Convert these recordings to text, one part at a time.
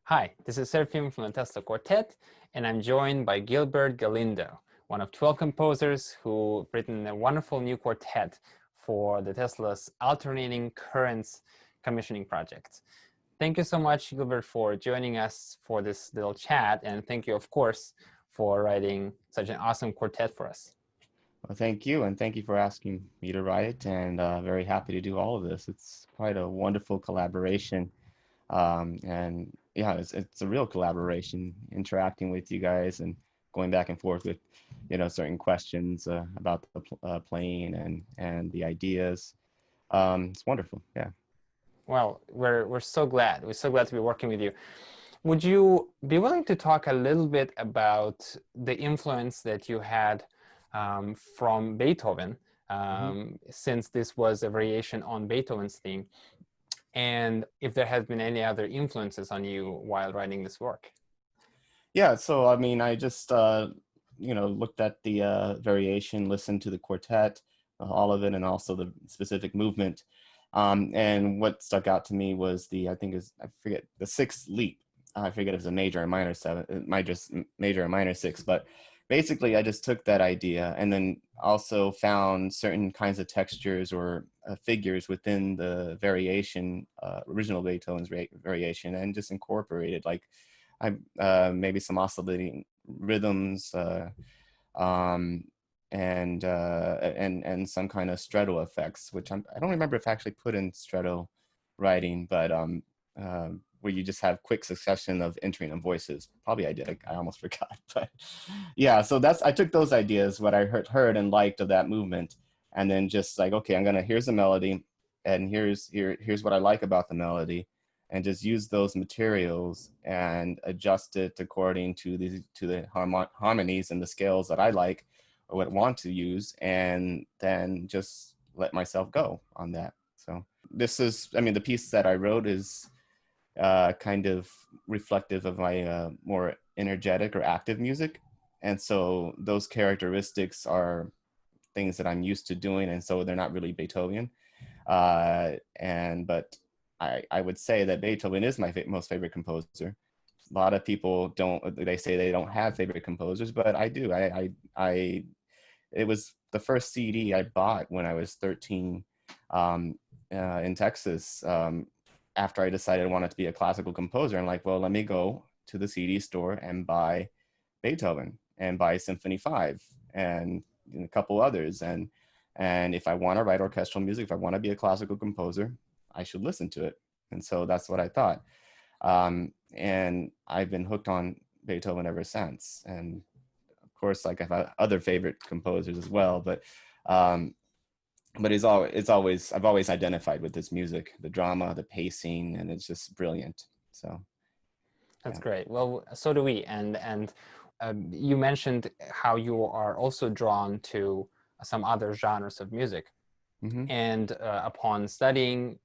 Hi, this is Serafim from the Tesla Quartet, and I'm joined by Gilbert Galindo, one of 12 composers who've written a wonderful new quartet for the Tesla's alternating currents commissioning project. Thank you so much, Gilbert, for joining us for this little chat, and thank you, of course, for writing such an awesome quartet for us. Well, thank you, and thank you for asking me to write it, and very happy to do all of this. It's quite a wonderful collaboration, and yeah, it's a real collaboration, interacting with you guys and going back and forth with, certain questions about the playing and the ideas. It's wonderful, yeah. Well, we're so glad. We're so glad to be working with you. Would you be willing to talk a little bit about the influence that you had from Beethoven, since this was a variation on Beethoven's theme, and if there has been any other influences on you while writing this work? Yeah, so I mean, I just looked at the variation, listened to the quartet, all of it, and also the specific movement. And what stuck out to me was I forget, the sixth leap. I forget if it was a major or minor seven, it might just major or minor six, but basically I just took that idea and then also found certain kinds of textures or figures within the variation, original Beethoven's variation, and just incorporated maybe some oscillating rhythms, and some kind of stretto effects, which I don't remember if I actually put in stretto writing, but where you just have quick succession of entering of voices. Probably I did. I almost forgot, but yeah. So I took those ideas, what I heard and liked of that movement, and then just like, okay, here's the melody, and here's what I like about the melody, and just use those materials and adjust it according to the harmonies and the scales that I like or would want to use, and then just let myself go on that. So this is, I mean, the piece that I wrote is kind of reflective of my more energetic or active music. And so those characteristics are things that I'm used to doing, and so they're not really Beethoven. But I would say that Beethoven is my most favorite composer. A lot of people don't. They say they don't have favorite composers, but I do. It was the first CD I bought when I was 13 in Texas. After I decided I wanted to be a classical composer, I'm like, well, let me go to the CD store and buy Beethoven and buy Symphony 5 and a couple others. And if I want to write orchestral music, if I want to be a classical composer, I should listen to it. And so that's what I thought. And I've been hooked on Beethoven ever since. And of course, like I've had other favorite composers as well, but I've always identified with this music, the drama, the pacing, and it's just brilliant. So That's yeah. great. Well, so do we. And you mentioned how you are also drawn to some other genres of music. Mm-hmm. And upon studying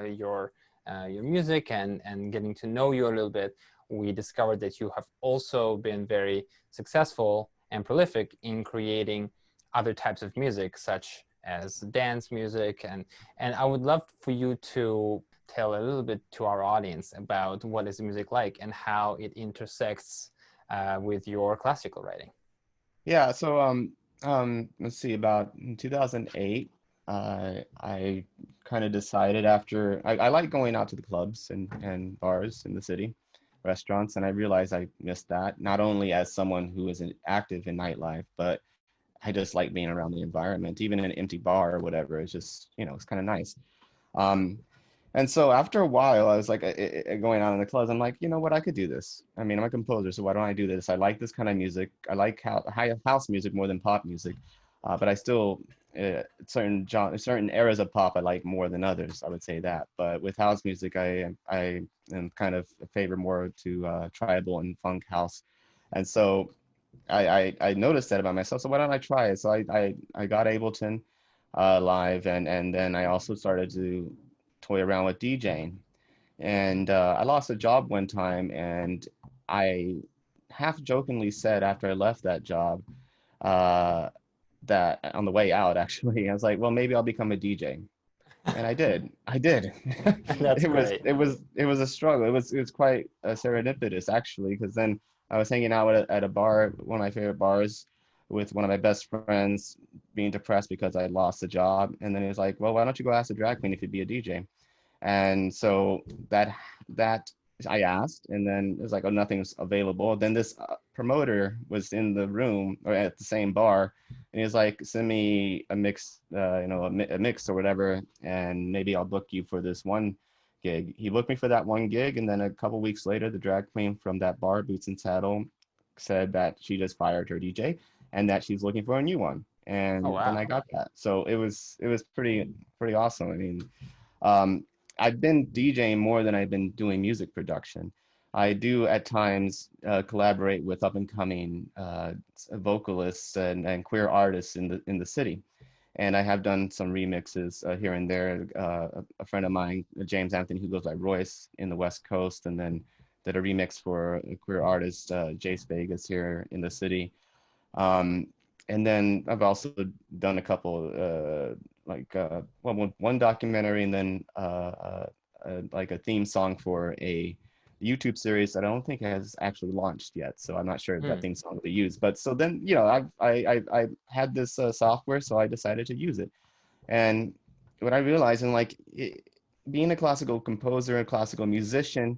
your music and getting to know you a little bit, we discovered that you have also been very successful and prolific in creating other types of music, such as dance music. And I would love for you to tell a little bit to our audience about what is music like and how it intersects with your classical writing. Yeah. So let's see. About in 2008, I kind of decided after I like going out to the clubs and bars in the city, restaurants, and I realized I missed that. Not only as someone who isn't active in nightlife, but I just like being around the environment, even in an empty bar or whatever. It's just, it's kind of nice. Um, and so after a while, I was like going out in the clubs. I'm like, you know what? I could do this. I mean, I'm a composer, so why don't I do this? I like this kind of music. I like house music more than pop music, but I still certain eras of pop I like more than others. I would say that. But with house music, I am kind of favor more to tribal and funk house, and so I noticed that about myself. So why don't I try it? So I got Ableton live, and then I also started to toy around with DJing. And I lost a job one time, and I half jokingly said after I left that job uh, that on the way out, actually, I was like, well, maybe I'll become a DJ. And I did. I did. That's it was great. it was a struggle. It was quite serendipitous actually, because then I was hanging out at a bar, one of my favorite bars, with one of my best friends, being depressed because I lost a job, and then he was like, "Well, why don't you go ask the drag queen if you'd be a DJ?" And so that I asked, and then it was like, oh, nothing's available. Then this promoter was in the room or at the same bar, and he was like, send me a mix, a mix or whatever, and maybe I'll book you for this one gig. He booked me for that one gig, and then a couple weeks later, the drag queen from that bar, Boots and Saddle, said that she just fired her DJ and that she's looking for a new one. Oh, And then I wow. got that. So it was pretty awesome. I mean, um, I've been DJing more than I've been doing music production. I do at times collaborate with up and coming vocalists and queer artists in the city, and I have done some remixes here and there. A friend of mine, James Anthony, who goes by Royce in the West Coast, and then did a remix for a queer artist, Jace Vegas here in the city. Um, and then I've also done a couple, one documentary, and then like a theme song for a YouTube series that I don't think has actually launched yet. So I'm not sure if that Hmm. theme song will be used. But so then, I had this software, so I decided to use it. And what I realized, and being a classical composer, a classical musician,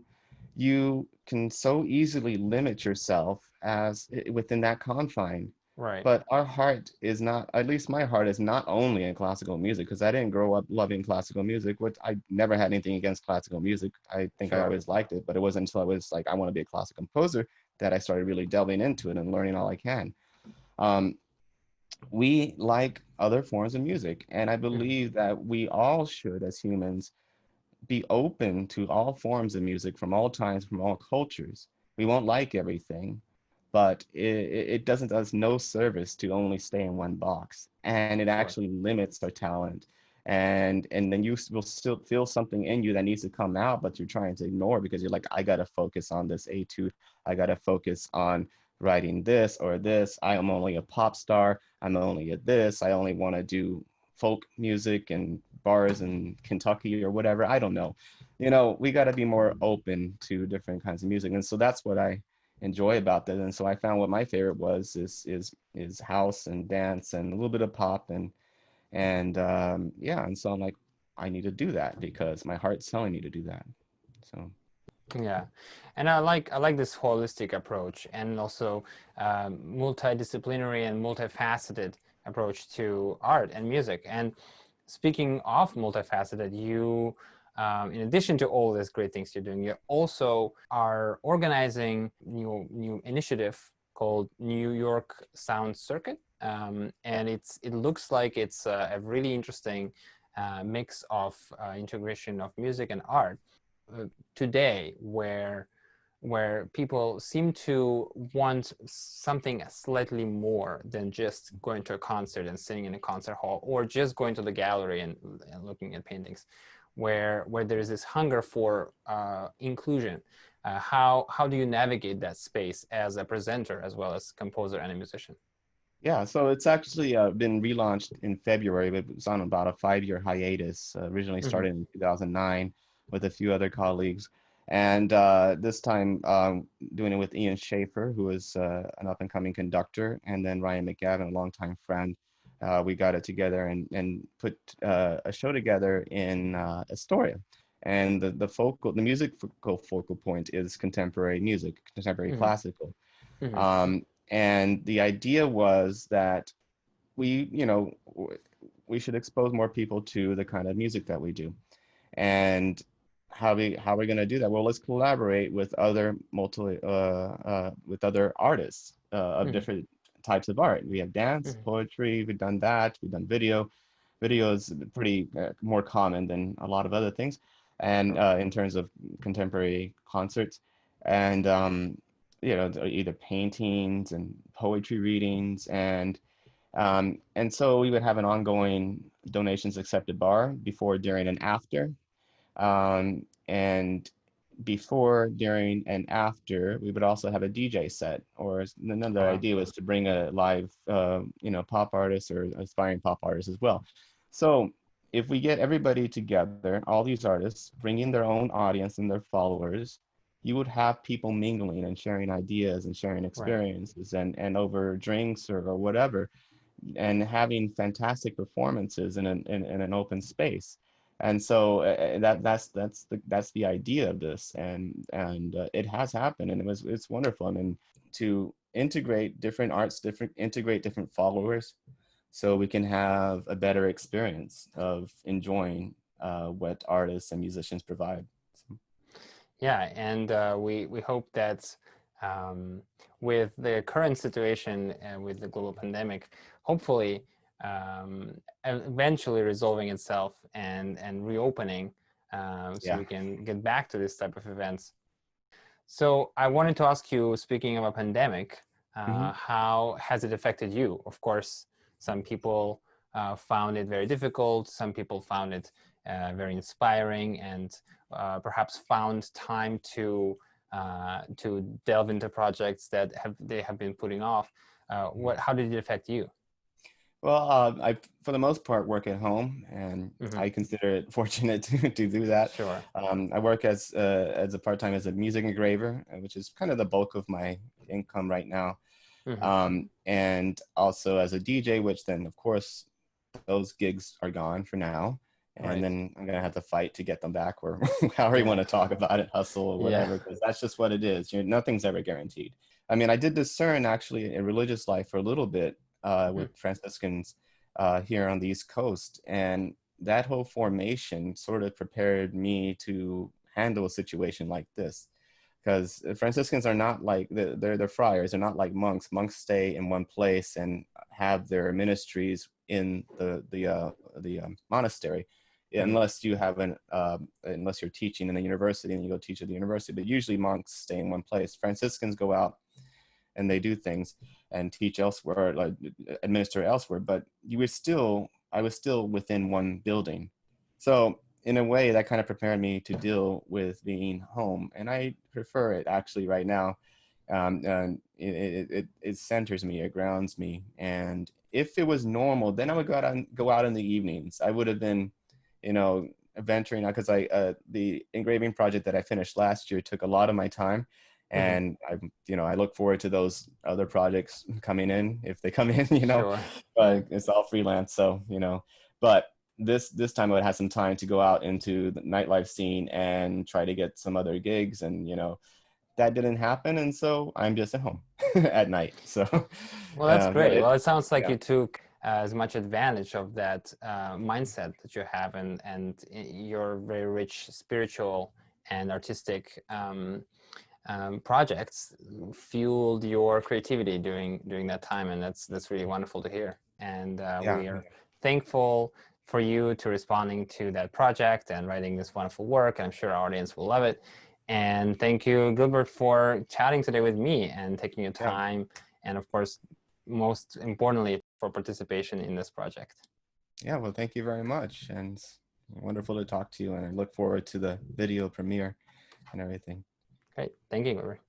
you can so easily limit yourself as within that confine. Right. But our heart is not, at least my heart is not only in classical music, because I didn't grow up loving classical music, which I never had anything against classical music. I think I Sure. always liked it, but it wasn't until I was like, I want to be a classical composer that I started really delving into it and learning all I can. Um, we like other forms of music, and I Mhm. believe that we all should, as humans, be open to all forms of music from all times, from all cultures. We won't like everything, but it doesn't do us no service to only stay in one box, and it Sure. actually limits our talent. And then you will still feel something in you that needs to come out, but you're trying to ignore because you're like, I gotta focus on this etude. I gotta focus on writing this or this. I am only a pop star. I'm only at this. I only want to do folk music and bars in Kentucky or whatever. I don't know. You know, we got to be more open to different kinds of music, and so that's what I enjoy about that. And so I found what my favorite was is house and dance and a little bit of pop and yeah. And so I'm like, I need to do that because my heart's telling me to do that. So Yeah, and I like this holistic approach and also multidisciplinary and multifaceted approach to art and music. And speaking of multifaceted, you, in addition to all these great things you're doing, you also are organizing new initiative called New York Sound Circuit, and it looks like it's a really interesting mix of integration of music and art today, where people seem to want something slightly more than just going to a concert and sitting in a concert hall, or just going to the gallery and looking at paintings, where there is this hunger for inclusion. How do you navigate that space as a presenter as well as composer and a musician? yeah, so it's actually been relaunched in February, but it was on about a 5-year hiatus. Originally Hmm. started in 2009 with a few other colleagues, and this time doing it with Ian Schaefer, who is an up-and-coming conductor, and then Ryan McGavin, a longtime friend. We got it together and put a show together in Astoria, and the musical focal point is contemporary music, contemporary Hmm. classical. Hmm. And the idea was that we, we should expose more people to the kind of music that we do. And how are we going to do that? Well, let's collaborate with other artists of Hmm. different types of art. We have dance, Hmm. poetry. We've done that. We've done video. Video is pretty more common than a lot of other things, and Sure. in terms of contemporary concerts, and either paintings and poetry readings, and so we would have an ongoing donations accepted bar before, during, and after. And before, during, and after, we would also have a DJ set. Or another Wow. idea was to bring a live, pop artist or aspiring pop artist as well. So if we get everybody together, all these artists bringing their own audience and their followers, you would have people mingling and sharing ideas and sharing Right. experiences and over drinks or whatever, and having fantastic performances in an open space. And so that's the idea of this, and it has happened, and it's wonderful. I mean, to integrate different arts, integrate different followers, so we can have a better experience of enjoying what artists and musicians provide. So, Yeah, and we hope that with the current situation with the global pandemic, hopefully eventually resolving itself and reopening, so yeah. we can get back to this type of events. So I wanted to ask you, speaking of a pandemic, Hmm. how has it affected you? Of course, some people found it very difficult. Some people found it very inspiring, and perhaps found time to delve into projects that they have been putting off. How did it affect you? Well, I, for the most part, work at home, and Hmm. I consider it fortunate to do that. Sure. I work as a part time as a music engraver, which is kind of the bulk of my income right now, Hmm. and also as a DJ, which then, of course, those gigs are gone for now, and Right. then I'm gonna have to fight to get them back, or however you want Yeah. to talk about it, hustle or Yeah. whatever, because that's just what it is. Nothing's ever guaranteed. I mean, I did discern actually in religious life for a little bit Hmm. with Franciscans here on the East Coast, and that whole formation sort of prepared me to handle a situation like this, because Franciscans are not like they're friars. They're not like monks. Monks stay in one place and have their ministries in the monastery, unless you have unless you're teaching in a university and you go teach at the university. But usually monks stay in one place. Franciscans go out and they do things and teach elsewhere, like administer elsewhere. But I was still within one building. So in a way, that kind of prepared me to deal with being home, and I prefer it actually right now. And it centers me, it grounds me. And if it was normal, then I would go out in the evenings. I would have been, venturing out, because the engraving project that I finished last year took a lot of my time. And I look forward to those other projects coming in if they come in, Sure. but it's all freelance. So, but this time I would have some time to go out into the nightlife scene and try to get some other gigs, and, that didn't happen. And so I'm just at home at night. So, Well, that's great. Well, it sounds like yeah. you took as much advantage of that mindset that you have, and your very rich spiritual and artistic projects fueled your creativity during that time, and that's really wonderful to hear. And we are thankful for you to responding to that project and writing this wonderful work. I'm sure our audience will love it. And thank you, Gilbert, for chatting today with me and taking your time, and of course, most importantly, for participation in this project. Yeah, well, thank you very much, and it's wonderful to talk to you, and I look forward to the video premiere and everything. Great. Thank you, Gilbert.